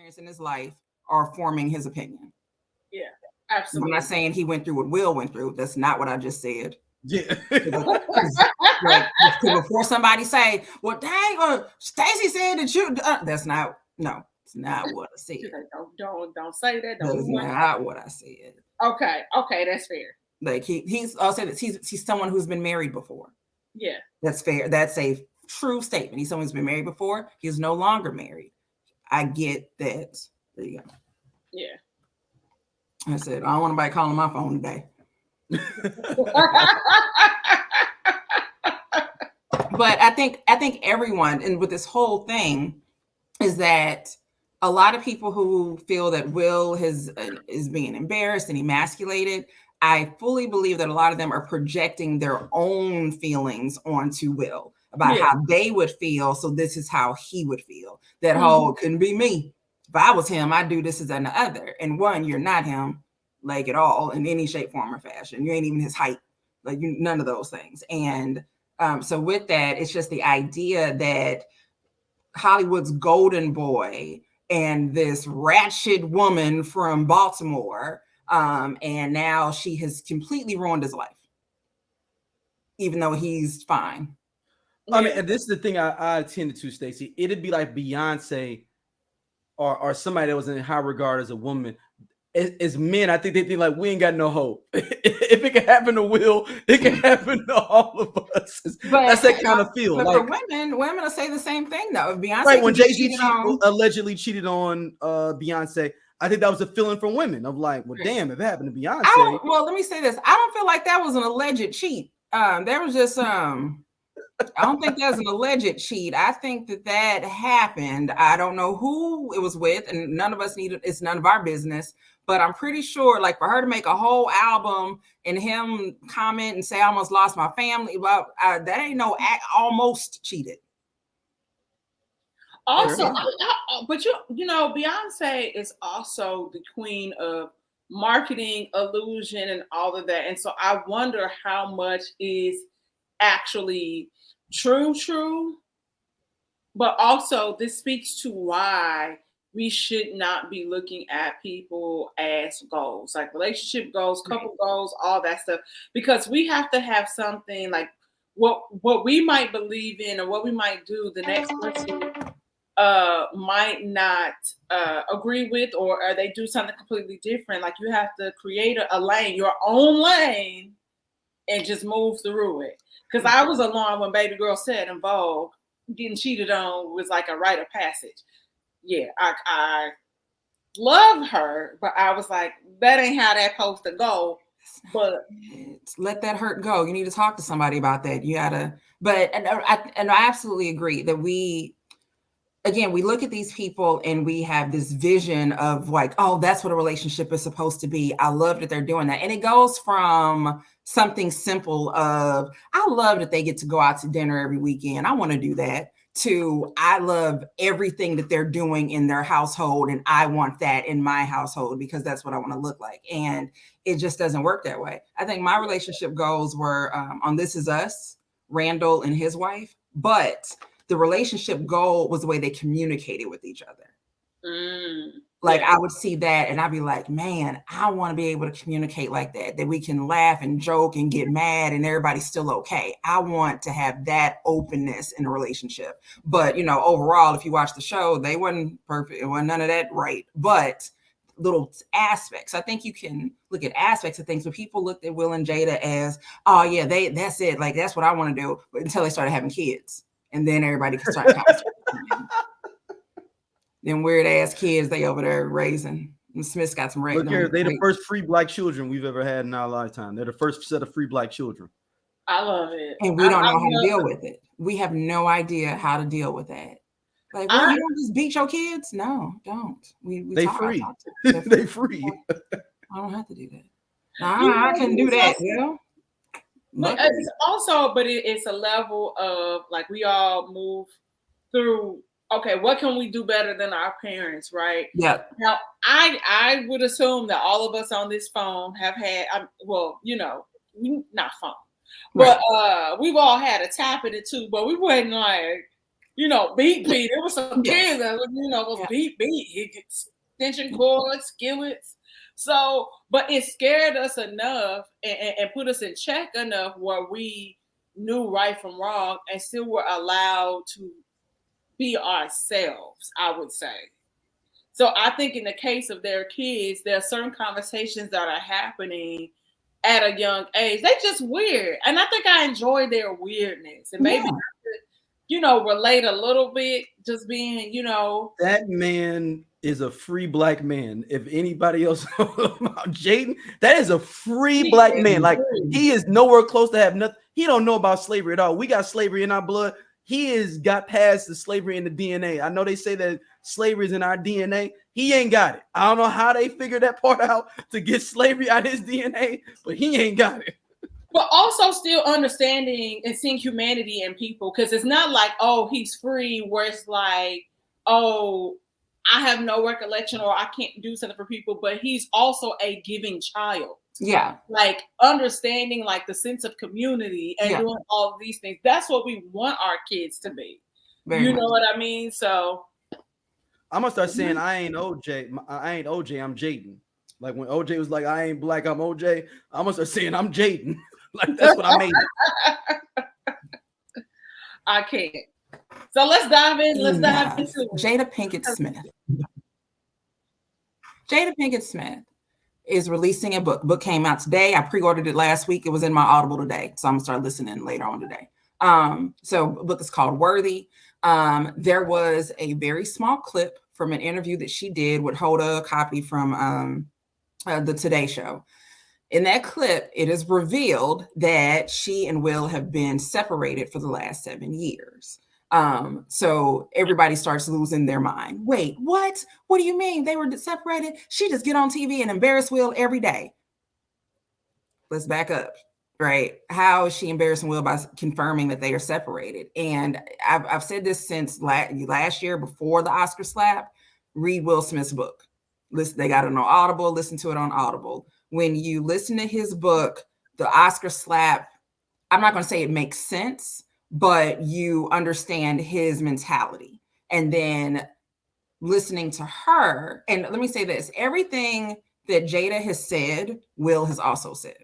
experienced in his life are forming his opinion. Yeah, absolutely. I'm not saying he went through what Will went through. That's not what I just said. Yeah. Before somebody say, well, dang, Stacey said that you, that's not, no, it's not what I said. Don't say that. That's not what I said. Okay, that's fair. Like he's also that he's someone who's been married before. Yeah. That's fair. That's a true statement. He's someone who's been married before. He's no longer married. I get that. There you go. Yeah. I said, I don't want anybody calling my phone today. But I think everyone, and with this whole thing, is that a lot of people who feel that Will is being embarrassed and emasculated, I fully believe that a lot of them are projecting their own feelings onto Will about how they would feel. So this is how he would feel. That whole couldn't be me. If I was him, I'd do this, and the other. And one, you're not him, like at all, in any shape, form, or fashion. You ain't even his height, like none of those things. And so with that, it's just the idea that Hollywood's golden boy and this ratchet woman from Baltimore, and now she has completely ruined his life, even though he's fine. I mean, and this is the thing I attended to, Stacey. It'd be like Beyonce or somebody that was in high regard as a woman. As men, I think they think like we ain't got no hope. If it can happen to Will, it can happen to all of us. That's that kind of feel. But like, for women will say the same thing though. If Beyonce, right, when Jay-Z allegedly cheated on Beyonce, I think that was a feeling from women of like, well, damn, if it happened to Beyonce. Well, let me say this. I don't feel like that was an alleged cheat. There was just I don't think that's an alleged cheat. I think that happened. I don't know who it was with, and none of us needed. It's none of our business. But I'm pretty sure, like, for her to make a whole album and him comment and say, "I almost lost my family," well, that ain't no almost cheated. Also, but you know, Beyonce is also the queen of marketing, illusion, and all of that. And so I wonder how much is actually true. But also, this speaks to why we should not be looking at people as goals, like relationship goals, couple goals, all that stuff, because we have to have something like what we might believe in or what we might do. The next person might not agree with, or they do something completely different. Like you have to create a lane, your own lane, and just move through it. Because I was along when Baby Girl said in Vogue, getting cheated on was like a rite of passage. Yeah, I love her, but I was like, that ain't how that supposed to go. But let that hurt go. You need to talk to somebody about that. You gotta. But and I absolutely agree that we look at these people and we have this vision of like, oh, that's what a relationship is supposed to be. I love that they're doing that. And it goes from something simple of, I love that they get to go out to dinner every weekend. I want to do that, to I love everything that they're doing in their household. And I want that in my household because that's what I want to look like. And it just doesn't work that way. I think my relationship goals were on This Is Us, Randall and his wife, but the relationship goal was the way they communicated with each other. I would see that and I'd be like, man, I want to be able to communicate like that we can laugh and joke and get mad and everybody's still okay. I want to have that openness in a relationship. But, overall, if you watch the show, they wasn't perfect. It wasn't none of that right. But little aspects. I think you can look at aspects of things, but people looked at Will and Jada as, oh yeah, that's it. Like, that's what I want to do. But until they started having kids. And then everybody can start concentrating. Them weird ass kids they over there raising. And Smith's got some raising. They're the first free Black children we've ever had in our lifetime. They're the first set of free Black children. I love it. And we don't know how to deal with it. We have no idea how to deal with that. Like, well, you don't just beat your kids? No, don't. They free. They free. I don't have to do that. I can do that. But it's also, it's a level of like we all move through. Okay, what can we do better than our parents, right? Yeah. Now, I would assume that all of us on this phone have had, not phone, but we've all had a tap in it too. But we wasn't like beat. There was some Yes. kids that was Yeah. beat. It gets extension cords, skillets. So, but it scared us enough and put us in check enough where we knew right from wrong and still were allowed to be ourselves, I would say. So I think in the case of their kids, there are certain conversations that are happening at a young age. They just weird. And I think I enjoy their weirdness. And maybe, relate a little bit, just being, That man is a free black man. If anybody else about Jaden, that is a free black man. Like, he is nowhere close to have nothing. He don't know about slavery at all. We got slavery in our blood. He has got past the slavery in the DNA. I know they say that slavery is in our DNA. He ain't got it. I don't know how they figured that part out to get slavery out of his DNA, but he ain't got it. But also still understanding and seeing humanity in people, because it's not like, oh, he's free, where it's like, oh, I have no recollection or I can't do something for people, but he's also a giving child. Yeah. Like understanding like the sense of community and doing all of these things. That's what we want our kids to be. Very much. Know what I mean? So I'm gonna start saying I ain't OJ. I ain't OJ. I'm Jaden. Like when OJ was like, I ain't black, I'm OJ. I'm gonna start saying I'm Jaden. Like that's what I made it. I can't. So let's dive in. Let's dive into it. Jada Pinkett Smith. Jada Pinkett Smith is releasing a book. Book came out today. I pre-ordered it last week. It was in my Audible today. So I'm gonna start listening later on today. So book is called Worthy. There was a very small clip from an interview that she did with Hoda Kotb from the Today Show. In that clip, it is revealed that she and Will have been separated for the last 7 years. So everybody starts losing their mind. Wait, what? What do you mean they were separated? She just get on TV and embarrass Will every day. Let's back up, right? How is she embarrassing Will by confirming that they are separated? And I've said this since last year before the Oscar slap. Read Will Smith's book. Listen, they got it on Audible. Listen to it on Audible. When you listen to his book, the Oscar slap, I'm not going to say it makes sense, but you understand his mentality. And then listening to her, and let me say this, everything that Jada has said, Will has also said,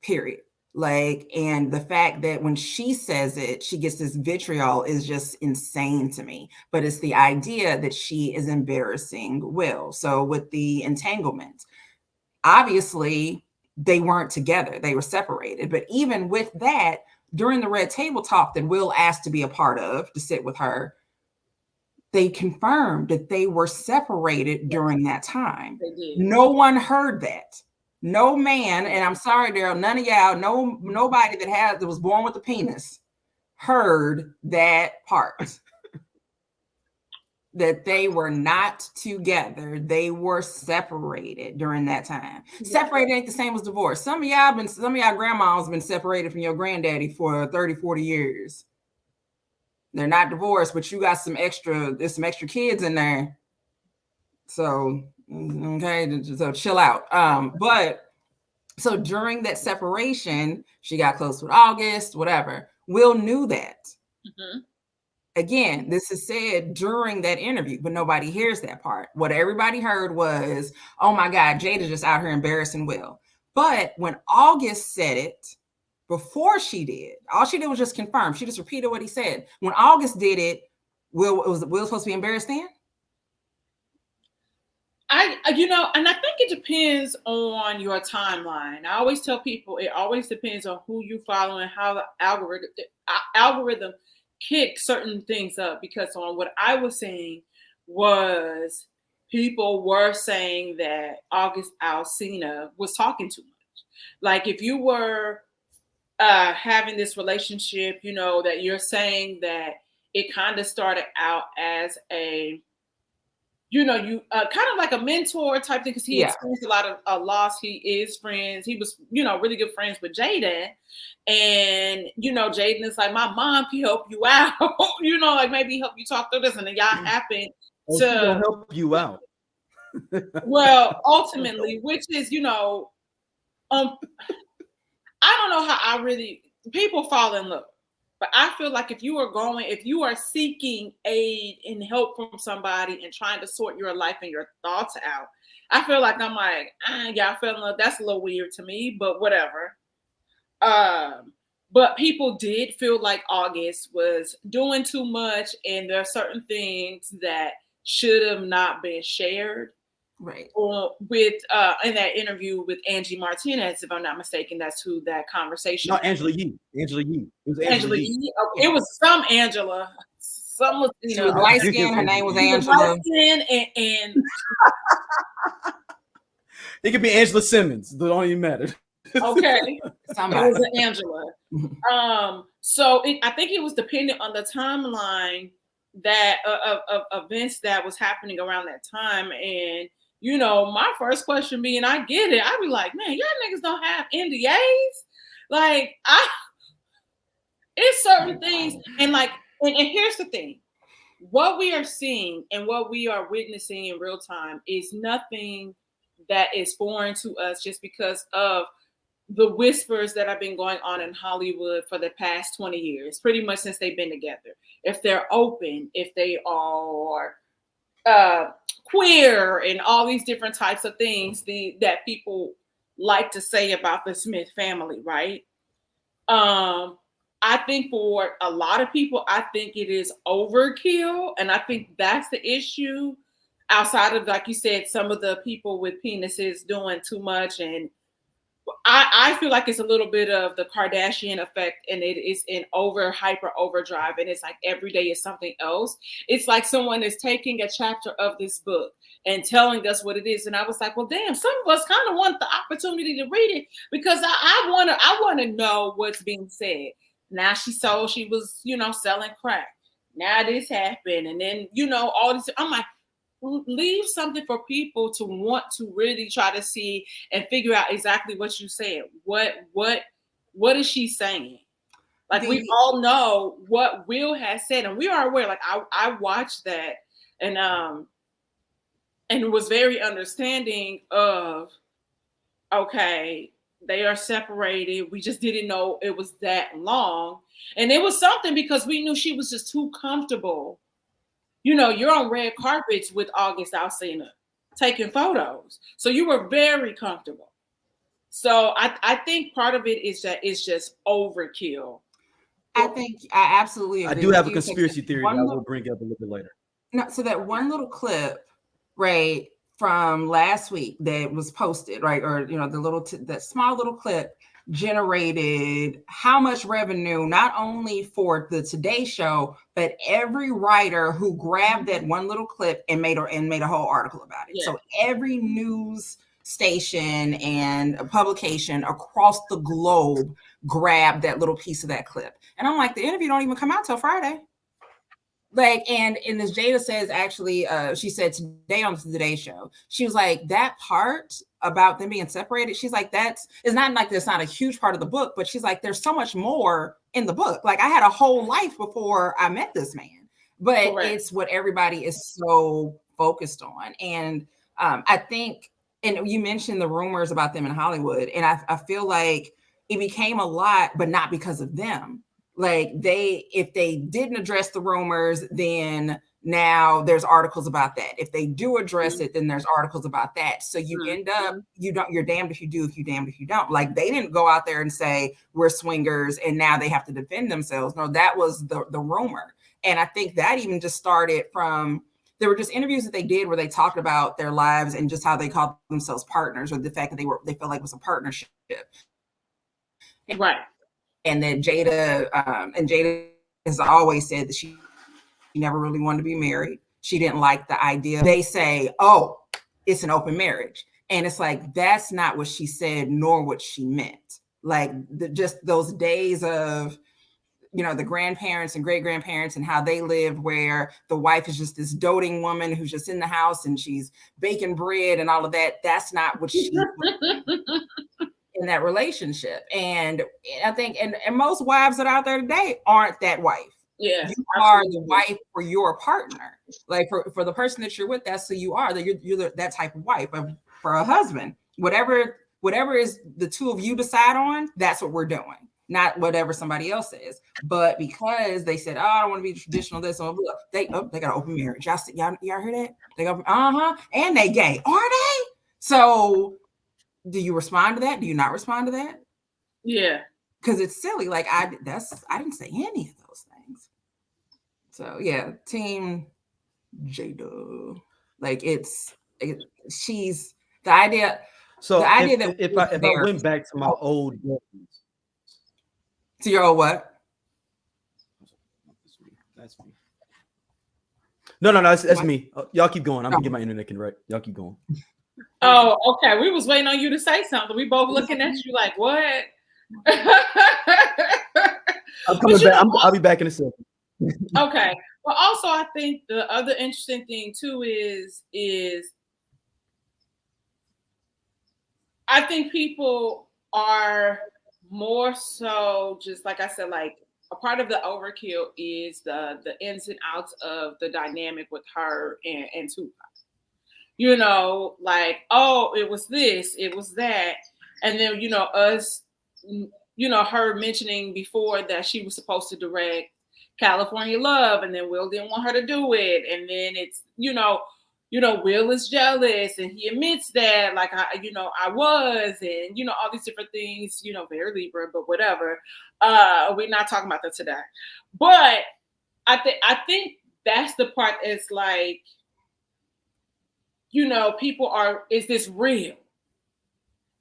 period. Like, and the fact that when she says it, she gets this vitriol is just insane to me. But it's the idea that she is embarrassing Will. So with the entanglement, obviously they weren't together, they were separated. But even with that, during the red table talk that Will asked to be a part of, to sit with her, they confirmed that they were separated during that time. No one heard that. No man, and I'm sorry, Daryl, none of y'all, nobody that was born with a penis heard that part. That they were not together. They were separated during that time. Yeah. Separated ain't the same as divorce. Some of y'all grandmas been separated from your granddaddy for 30, 40 years. They're not divorced, but you got there's some extra kids in there. So, okay, so chill out. But so during that separation, she got close with August, whatever. Will knew that. Mm-hmm. Again, this is said during that interview, but nobody hears that part. What everybody heard was, oh my God, Jada just out here embarrassing Will. But when August said it, before she did, all she did was just confirm. She just repeated what he said. When August did it, was Will supposed to be embarrassed then? And I think it depends on your timeline. I always tell people it always depends on who you follow and how the algorithm kick certain things up, because on what I was saying was people were saying that August Alsina was talking too much. Like if you were having this relationship, that you're saying that it kind of started out as a, you kind of like a mentor type thing, because he experienced a lot of loss. He is friends. He was, really good friends with Jada. And, Jaden is like, my mom can help you out, like maybe help you talk through this. And then y'all happen to help you out. Well, ultimately, which is, I don't know how people fall in love. But I feel like if you are seeking aid and help from somebody and trying to sort your life and your thoughts out, I feel like I'm like, yeah, I feel like that's a little weird to me, but whatever. But people did feel like August was doing too much, and there are certain things that should have not been shared. Right. Or with in that interview with Angie Martinez, if I'm not mistaken, that's who that conversation. No, Angela Yee. Angela Yee. It was Angela Yee. Okay. It was some Angela. Some was, she was light skinned. Her name was Angela. Light skin and it could be Angela Simmons. It don't even matter. Okay. Somebody. It was an Angela. So I think it was dependent on the timeline that of events that was happening around that time. And you know, my first question being, I get it. I'd be like, man, y'all niggas don't have NDAs. Like, it's certain things. And like, and here's the thing. What we are seeing and what we are witnessing in real time is nothing that is foreign to us just because of the whispers that have been going on in Hollywood for the past 20 years, pretty much since they've been together. If they're open, if they are queer and all these different types of things that people like to say about the Smith family, right? I think for a lot of people, I think it is overkill. And I think that's the issue outside of, like you said, some of the people with penises doing too much. And I feel like it's a little bit of the Kardashian effect, and it is in hyper overdrive, and it's like every day is something else. It's like someone is taking a chapter of this book and telling us what it is. And I was like, well, damn, some of us kind of want the opportunity to read it because I want to know what's being said. Now she was, you know, selling crack. Now this happened, and then, you know, all this. I'm like, leave something for people to want to really try to see and figure out exactly what you said. What is she saying? Like, we all know what Will has said, and we are aware. Like, I watched that and was very understanding of, okay, they are separated. We just didn't know it was that long. And it was something because we knew she was just too comfortable. You know, you're on red carpets with August Alsina taking photos. So you were very comfortable. So I think part of it is that it's just overkill. I think I absolutely agree. I do have a conspiracy theory that I will bring up a little bit later. No, so that one little clip, right, from last week that was posted, right, or, you know, that small little clip generated how much revenue, not only for the Today Show, but every writer who grabbed that one little clip and made a whole article about it. Yeah. So every news station and a publication across the globe grabbed that little piece of that clip. And I'm like, the interview don't even come out till Friday. Like, and as Jada says, actually, she said today on the Today Show, she was like, that part about them being separated, she's like, it's not like that's not a huge part of the book, but she's like, there's so much more in the book. Like, I had a whole life before I met this man, but Correct. It's what everybody is so focused on. And I think, and you mentioned the rumors about them in Hollywood, and I feel like it became a lot, but not because of them. Like, if they didn't address the rumors, then now there's articles about that. If they do address it, then there's articles about that. So you end up, you're damned if you do, if you damned if you don't. Like, they didn't go out there and say we're swingers and now they have to defend themselves. No, that was the rumor. And I think that even just started from, there were just interviews that they did where they talked about their lives and just how they called themselves partners, or the fact that they felt like it was a partnership. Right. And that Jada has always said that she never really wanted to be married. She didn't like the idea. They say, oh, it's an open marriage. And it's like, that's not what she said, nor what she meant. Like, just those days of, you know, the grandparents and great grandparents and how they lived, where the wife is just this doting woman who's just in the house and she's baking bread and all of that. That's not what she in that relationship. And I think, and most wives that are out there today aren't that wife. Yeah, you are the wife for your partner. Like, for the person that you're with, that's who you are. That you're that type of wife. For a husband, whatever is the two of you decide on, that's what we're doing. not whatever somebody else says. But because they said, "Oh, I don't want to be traditional," this and they got an open marriage. Y'all hear that? They go, and they gay, are they? So, do you respond to that? Do you not respond to that? Yeah, because it's silly. Like I didn't say any of those things. So yeah, Team Jada. Like she's the idea. So the idea that if I went back to my old days, to your old what? That's me. No, that's me. Y'all keep going. I'm gonna get my internet right. Y'all keep going. Oh, okay. We was waiting on you to say something. We both looking at you like, what? I'm coming back. I'll be back in a second. Okay. Well, also, I think the other interesting thing too is I think people are more so just like I said, like a part of the overkill is the ins and outs of the dynamic with her and Tupac. You know, like, oh, it was this, it was that. And then, you know, us, you know, her mentioning before that she was supposed to direct California Love, and then Will didn't want her to do it. And then it's, you know, Will is jealous and he admits that, like, I was, and, you know, all these different things, you know, very Libra, but whatever. We're not talking about that today. But I think that's the part that's like, you know, people are, is this real?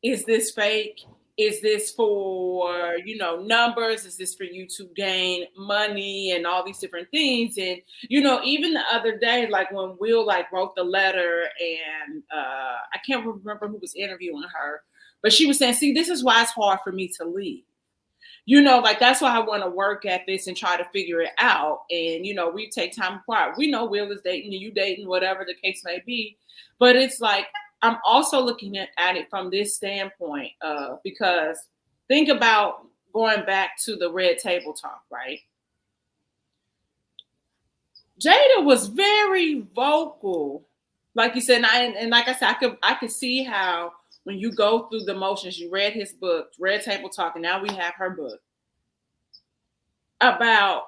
Is this fake? Is this for, you know, numbers? Is this for you to gain money and all these different things? And, you know, even the other day, like when Will like wrote the letter and I can't remember who was interviewing her, but she was saying, see, this is why it's hard for me to leave. You know, like that's why I want to work at this and try to figure it out. And, you know, we take time apart. We know Will is dating and you dating, whatever the case may be. But it's like, I'm also looking at it from this standpoint, because think about going back to the Red Table Talk, right? Jada was very vocal, like you said, and like I said, I could see how when you go through the motions, you read his book, Red Table Talk, and now we have her book about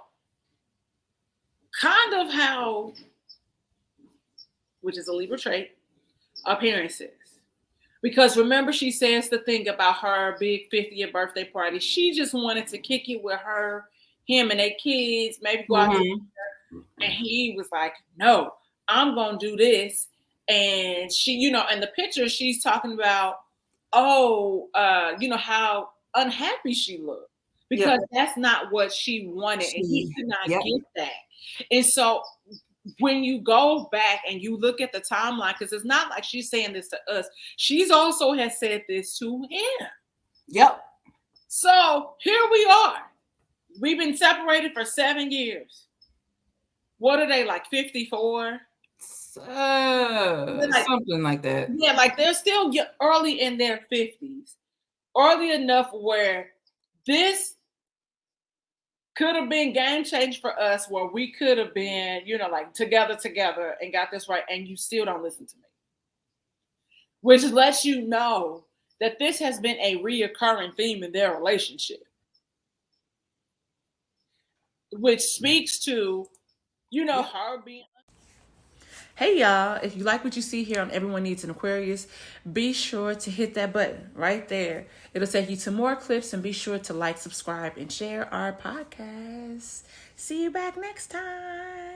kind of how, which is a Libra trait, appearances. Because remember, she says the thing about her big 50th birthday party. She just wanted to kick it with him and their kids, maybe go out to dinner. And he was like, no, I'm going to do this. And she, you know, in the picture, she's talking about, you know, how unhappy she looked. Because that's not what she wanted. And he could not get that. And so when you go back and you look at the timeline, because it's not like she's saying this to us, she's also has said this to him. Yep. So here we are. We've been separated for 7 years. What are they, like 54? Something like that. Yeah, like they're still early in their 50s. Early enough where this could have been game change for us, where we could have been, you know, like together and got this right, and you still don't listen to me. Which lets you know that this has been a reoccurring theme in their relationship. Which speaks to, you know, her being... Hey y'all, if you like what you see here on Everyone Needs an Aquarius, be sure to hit that button right there. It'll take you to more clips, and be sure to like, subscribe, and share our podcast. See you back next time.